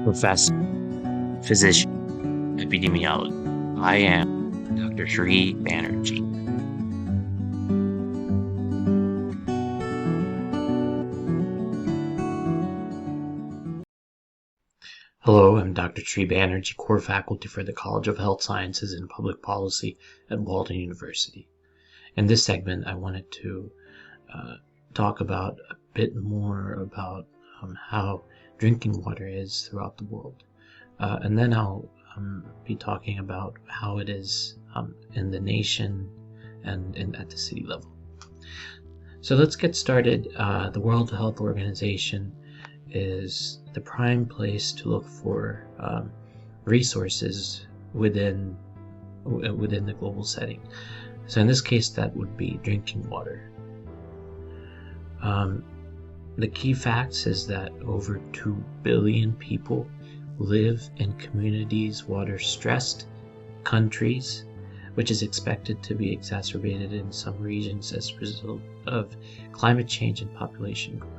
professor, physician, epidemiologist. I am Dr. Sri Banerjee. Hello, I'm Dr. Sri Banerjee, core faculty for the College of Health Sciences and Public Policy at Walden University. In this segment, I wanted to talk about a bit more about how drinking water is throughout the world. And then I'll be talking about how it is in the nation and at the city level. So let's get started. The World Health Organization is the prime place to look for resources within the global setting. So in this case, that would be drinking water. The key facts is that over 2 billion people live in communities water-stressed countries, which is expected to be exacerbated in some regions as a result of climate change and population growth.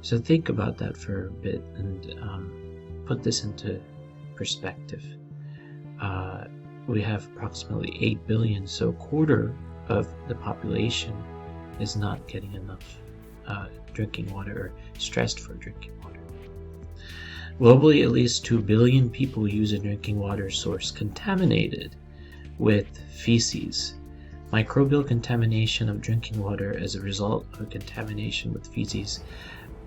So think about that for a bit and put this into perspective. We have approximately 8 billion, so a quarter of the population is not getting enough drinking water or stressed for drinking water. Globally, at least 2 billion people use a drinking water source contaminated with feces. Microbial contamination of drinking water as a result of contamination with feces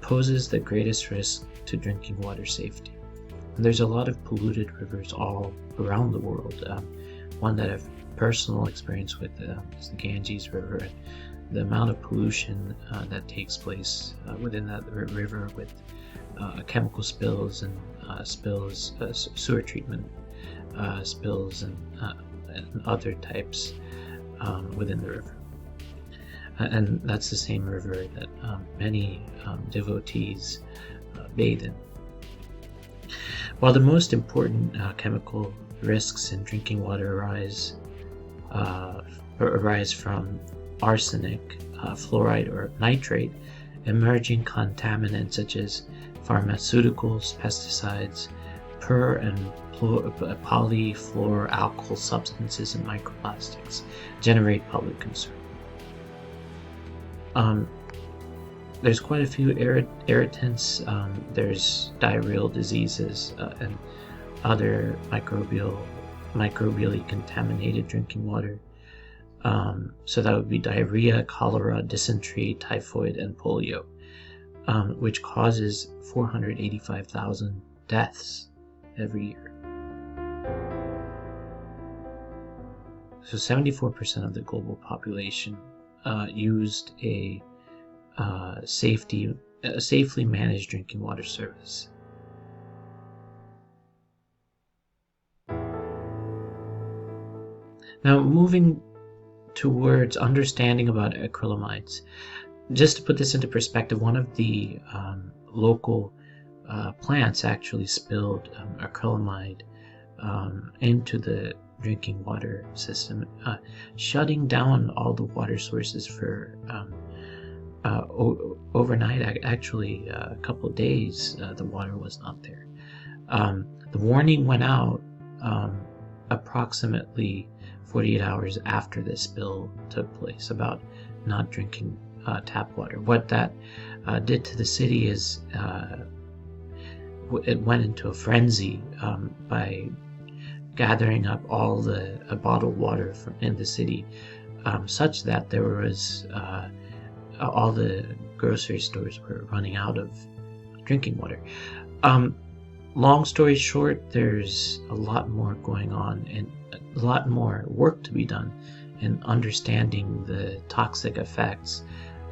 poses the greatest risk to drinking water safety. And there's a lot of polluted rivers all around the world. One that I've personal experience with is the Ganges River, and the amount of pollution that takes place within that river with chemical spills and sewer treatment spills and other types within the river. And that's the same river that many devotees bathe in. While the most important chemical risks in drinking water arise from arsenic, fluoride, or nitrate, emerging contaminants such as pharmaceuticals, pesticides, per and polyfluoroalkyl substances, and microplastics generate public concern. There's quite a few irritants. There's diarrheal diseases and other microbially contaminated drinking water. So that would be diarrhea, cholera, dysentery, typhoid, and polio, which causes 485,000 deaths every year. So 74% of the global population used a safely managed drinking water service. Now, moving towards understanding about acrylamides. Just to put this into perspective, one of the local plants actually spilled acrylamide into the drinking water system, shutting down all the water sources for overnight. Actually, a couple of days, the water was not there. The warning went out approximately 48 hours after the spill took place about not drinking tap water. What that did to the city is it went into a frenzy by gathering up all the bottled water in the city, such that there was all the grocery stores were running out of drinking water. Long story short, there's a lot more going on and a lot more work to be done in understanding the toxic effects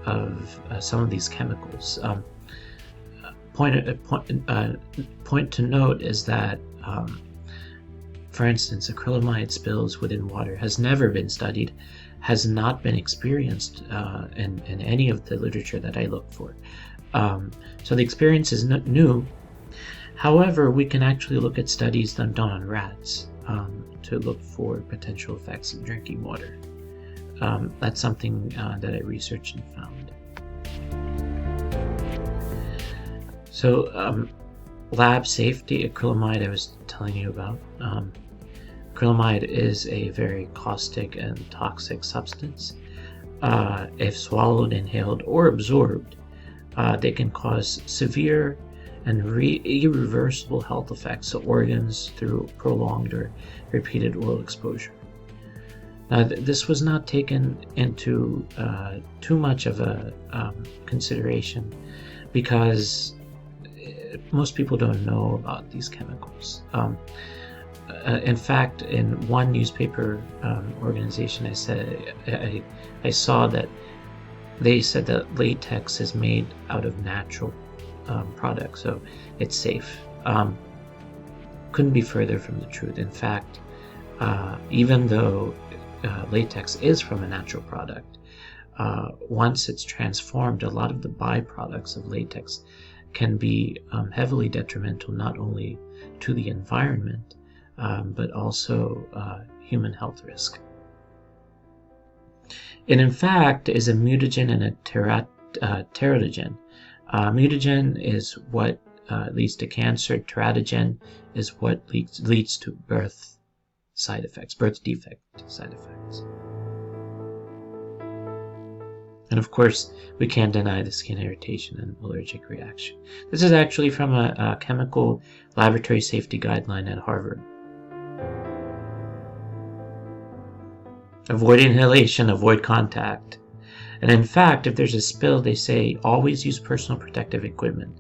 of some of these chemicals. Point to note is that, for instance, acrylamide spills within water has never been studied, has not been experienced in any of the literature that I look for. So the experience is new. However, we can actually look at studies done on rats to look for potential effects of drinking water. That's something that I researched and found. So lab safety, acrylamide I was telling you about. Acrylamide is a very caustic and toxic substance. If swallowed, inhaled, or absorbed, they can cause severe and irreversible health effects to organs through prolonged or repeated oral exposure. Now, this was not taken into too much of a consideration because most people don't know about these chemicals. In fact, in one newspaper organization, I saw that they said that latex is made out of natural products, so it's safe. Couldn't be further from the truth. In fact, even though latex is from a natural product, once it's transformed, a lot of the byproducts of latex can be heavily detrimental not only to the environment, but also human health risk. It in fact is a mutagen and a teratogen. Mutagen is what leads to cancer. Teratogen is what leads to birth defect side effects. And of course, we can't deny the skin irritation and allergic reaction. This is actually from a chemical laboratory safety guideline at Harvard. Avoid inhalation, avoid contact. And in fact, if there's a spill, they say always use personal protective equipment.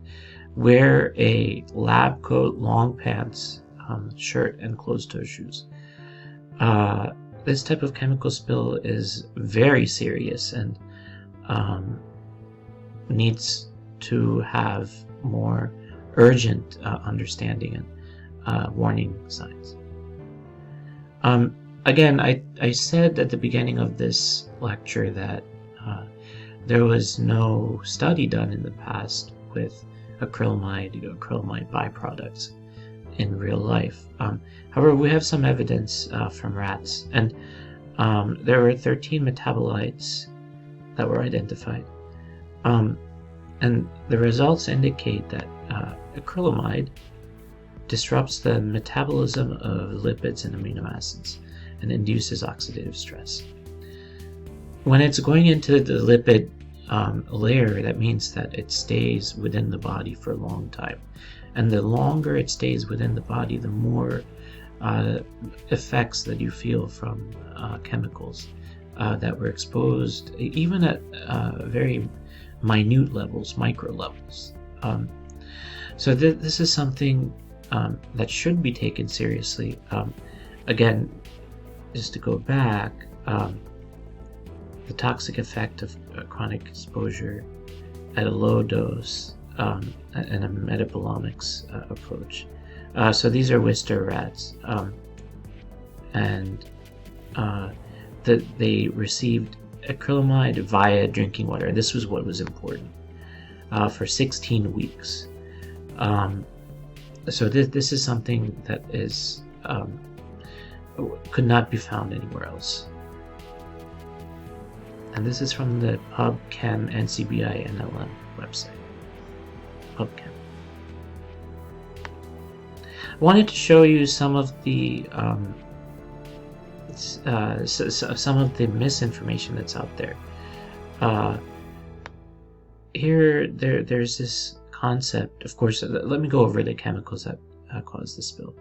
Wear a lab coat, long pants, shirt, and closed-toe shoes. This type of chemical spill is very serious and needs to have more urgent understanding and warning signs. Again, I said at the beginning of this lecture that there was no study done in the past with acrylamide byproducts in real life. However, we have some evidence from rats, and there were 13 metabolites that were identified. And the results indicate that acrylamide disrupts the metabolism of lipids and amino acids and induces oxidative stress. When it's going into the lipid layer, that means that it stays within the body for a long time. And the longer it stays within the body, the more effects that you feel from chemicals that were exposed, even at very minute levels, micro levels. So this is something that should be taken seriously. Again, just to go back, the toxic effect of chronic exposure at a low dose and a metabolomics approach. So these are Worcester rats, and they received acrylamide via drinking water. This was what was important for 16 weeks. So this is something that is could not be found anywhere else. And this is from the PubChem NCBI NLM website. PubChem. I wanted to show you some of the some of the misinformation that's out there. There's this concept. Of course, let me go over the chemicals that cause the spill.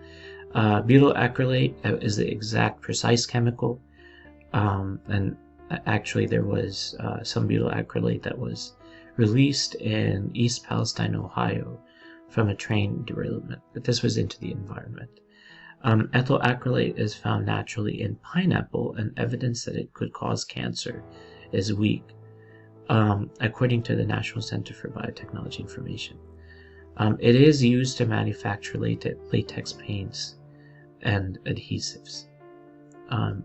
Butyl acrylate is the exact precise chemical, and actually there was some butyl acrylate that was released in East Palestine, Ohio from a train derailment, but this was into the environment. Ethyl acrylate is found naturally in pineapple, and evidence that it could cause cancer is weak, according to the National Center for Biotechnology Information. It is used to manufacture latex paints and adhesives. And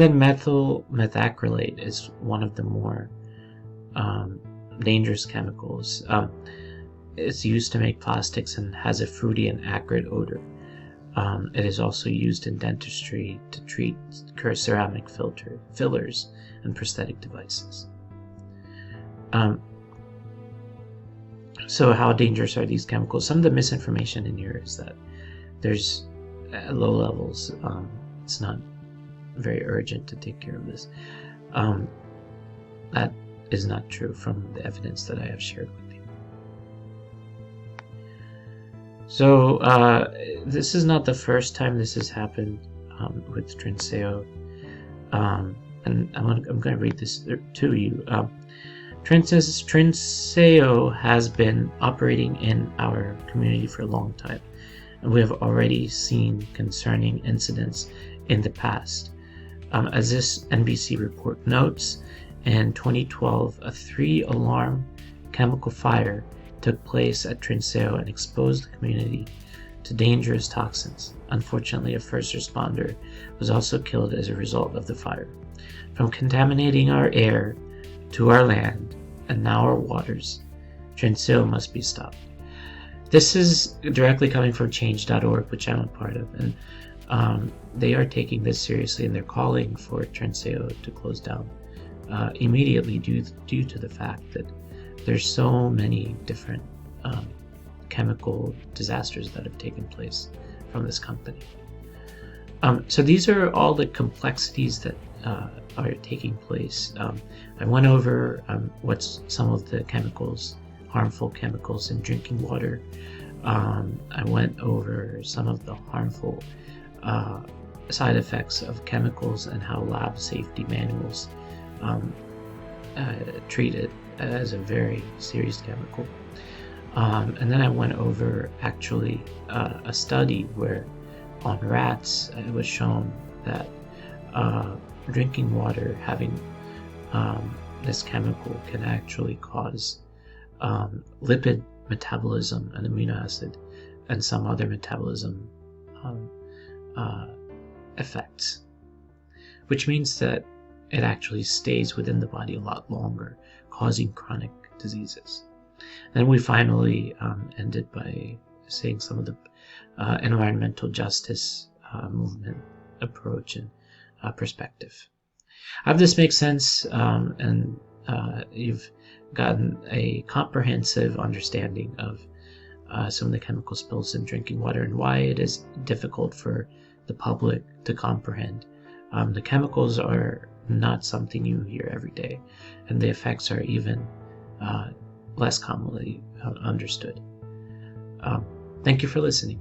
then methyl methacrylate is one of the more dangerous chemicals. It's used to make plastics and has a fruity and acrid odor. It is also used in dentistry to treat ceramic fillers and prosthetic devices. So how dangerous are these chemicals? Some of the misinformation in here is that there's low levels. It's not very urgent to take care of this. That is not true from the evidence that I have shared with you. So this is not the first time this has happened with Trinseo. And I'm going to read this to you. Trinseo has been operating in our community for a long time, and we have already seen concerning incidents in the past. As this NBC report notes, in 2012, a 3-alarm chemical fire took place at Trinseo and exposed the community to dangerous toxins. Unfortunately, a first responder was also killed as a result of the fire. From contaminating our air to our land and now our waters, Trinseo must be stopped. This is directly coming from change.org, which I'm a part of, and they are taking this seriously, and they're calling for Trinseo to close down immediately due to the fact that there's so many different chemical disasters that have taken place from this company. So these are all the complexities that are taking place. I went over what's some of the chemicals, harmful chemicals in drinking water. I went over some of the harmful side effects of chemicals and how lab safety manuals treat it as a very serious chemical. And then I went over actually a study where on rats it was shown that drinking water having this chemical can actually cause lipid metabolism and amino acid and some other metabolism effects, which means that it actually stays within the body a lot longer, causing chronic diseases. Then we finally ended by saying some of the environmental justice movement approach and perspective. I hope this makes sense, and you've gotten a comprehensive understanding of some of the chemical spills in drinking water and why it is difficult for the public to comprehend. The chemicals are not something you hear every day, and the effects are even less commonly understood. Thank you for listening.